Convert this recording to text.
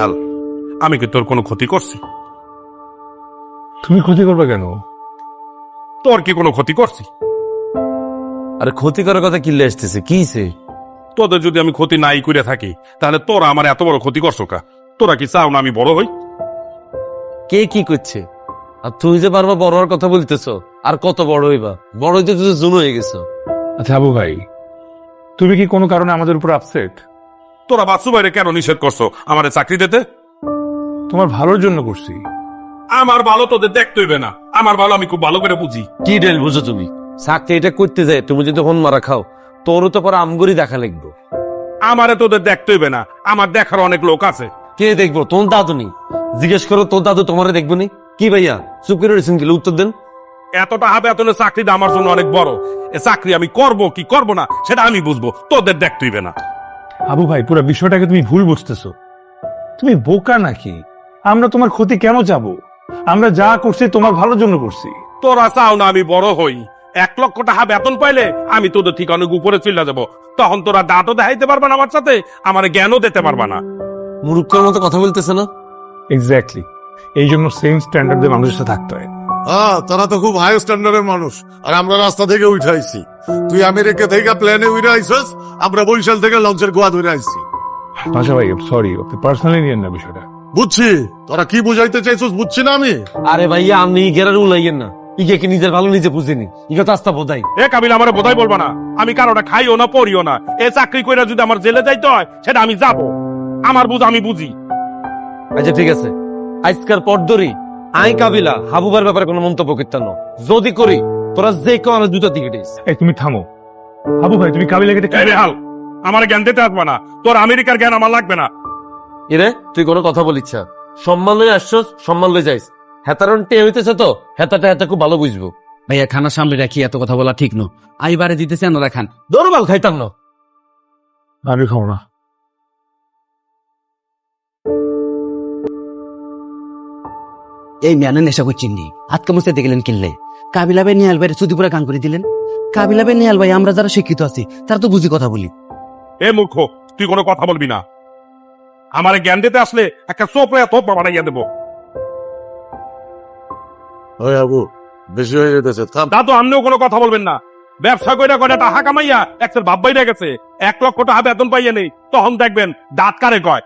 হাল, আমি কি তোর কোনো ক্ষতি করছি? তুমি ক্ষতি করবে কেন? তোর কি কোনো ক্ষতি করছি? আরে ক্ষতি করার কথা কিল্লে আসতেছে, কি হইছে? তোদের যদি আমি ক্ষতি নাই করে থাকি, তাহলে তোরা আমার এত বড় ক্ষতি করছো কা? তোরা কি চাও না আমি বড় হই? কে কি করছে? আর তুই যে বারবার বড় হওয়ার কথা বলতেছ, আর কত বড় হইবা? বড় হইতে তুই জুন হয়ে গেছো। আচ্ছা আবু ভাই, তুমি কি কোনো কারণে আমাদের উপর আপসেট? তোরা বাচ্চু বাইরে কেন নিষেধ করছো আমার চাকরি দিতে? তোমার ভালোর জন্য করছি। আমার ভালো তোদের দেখতে হইবে না, আমার ভালো আমি খুব ভালো করে বুঝি। কি ডেল বুঝো তুমি? চাকরি এটা করতে যায়, তুমি যদি হন মারা খাও, তোরও তো পরে আমগরি দেখা লাগবে। আমারে তোদের দেখতে হইবে না, আমার দেখার অনেক লোক আছে। কে দেখবো? তোর দাদু নি? জিজ্ঞেস করো তোর দাদু তোমারে দেখবো নি? কি ভাইয়া চুপ করে রয়েছেন, গেলে উত্তর দেন। এতটা হবে এতনের চাকরিটা আমার জন্য অনেক বড়। এ চাকরি আমি করব কি করব না সেটা আমি বুঝবো, তোদের দেখতে হইবে না। আবু ভাই, পুরো বিষয়টাকে তুমি ভুল বুঝতেছো। তুমি বোকা নাকি? আমরা তোমার ক্ষতি কেন চাবো? আমরা যা করছি তোমার ভালোর জন্য করছি। তোরা চাও না আমি বড় হই? 1,00,000 টাকা বেতন পাইলে আমি তোদের ঠিক অনেক উপরে চলে যাব। তখন তোরা দাঁতও দেখাইতে পারবা না আমার সাথে, আমার জ্ঞানও দিতে পারবা না। মুরুক্কর মতো কথা বলতেছে না? এক্স্যাক্টলি, এই জন্য সেম স্ট্যান্ডার্ডে মানুষের সাথে থাকতে হয়। হ্যাঁ, তারা তো খুব হাই স্ট্যান্ডার্ডের মানুষ, আর আমরা রাস্তা থেকে উঠাইছি। তুই আমেরিকা থেকে প্লেনে উড়ে আইসস, আমরা বরিশাল থেকে লঞ্চের গোয়া ধরে আইছি। আচ্ছা ভাই, সরি, ওকে পার্সোনালি নিয়েন না বিষয়টা। বুঝছি তোরা কি বুঝাইতে চাইছস, বুঝছি না আমি। আরে ভাইয়া আপনি গেরার উলাইয়েন না, ইকে কি নিজের ভালো নিজে বুঝেনি, ইকে তো আস্তা বোধাই। এ কাবিল, আমার বোধাই বলবা না। আমি কারোটা খাইও না পড়িও না। এ চাকরি কইরা যদি আমার জেলে যাইতে হয় সেটা আমি যাব। আমার বুঝ আমি বুঝি। আচ্ছা ঠিক আছে, আজকার পর ধরি আই কাবিলা হাবুবার ব্যাপারে কোনো মন্তব্য করতাম না। যদি করি তোরা যে কেউ আমার দুটো দিকে দিস। এই তুমি থামো। আবু ভাই, তুমি কাবিলা কেটে এই রেহাল, আমার জ্ঞান দিতে আসবা না। তোর আমেরিকার জ্ঞান আমার লাগবে না। এরে তুই কোনো কথা বলিস না। সম্মান লয়ে আসছস, সম্মান লয়ে যাইস। হেতারন টে হইতেছে তো, হেতাটা হেতা খুব ভালো বুঝবো। ভাইয়া খানা সামনে রাখি, এত কথা বলা ঠিক নয়। আইবারে দিতেছে না রাখান। দরবাল খাইতাম না। আমি খাও না। এই মেয়ানে নেশা করছেন নি, আতকা মুস্তে দেখলেন কিনলে কাবিলা ভাই নিহাল ভাইয়ের চুদি পুরা গান করে দিলেন। কাবিলা ভাই নিহাল ভাই আমরা যারা শিক্ষিত আছি তারা তো বুঝি কথা বলি। এ মূর্খ, তুই কোনো কথা বলবি না। আমার জ্ঞান দিতে আসলে একটা চোপড়ে তোপ বানাইয়া দেবো। ওই আবু, বেশি হয়ে যেতেছে, থাম। দাদু, আপনিও কোনো কথা বলবেন না। ব্যবসা কইরা কয়টা টাকা কামাইয়া একটার বাপ বাইরে গেছে। 1,00,000 টাকা বেতন পাইয়া নেই, তখন দেখবেন দাঁত কারে কয়।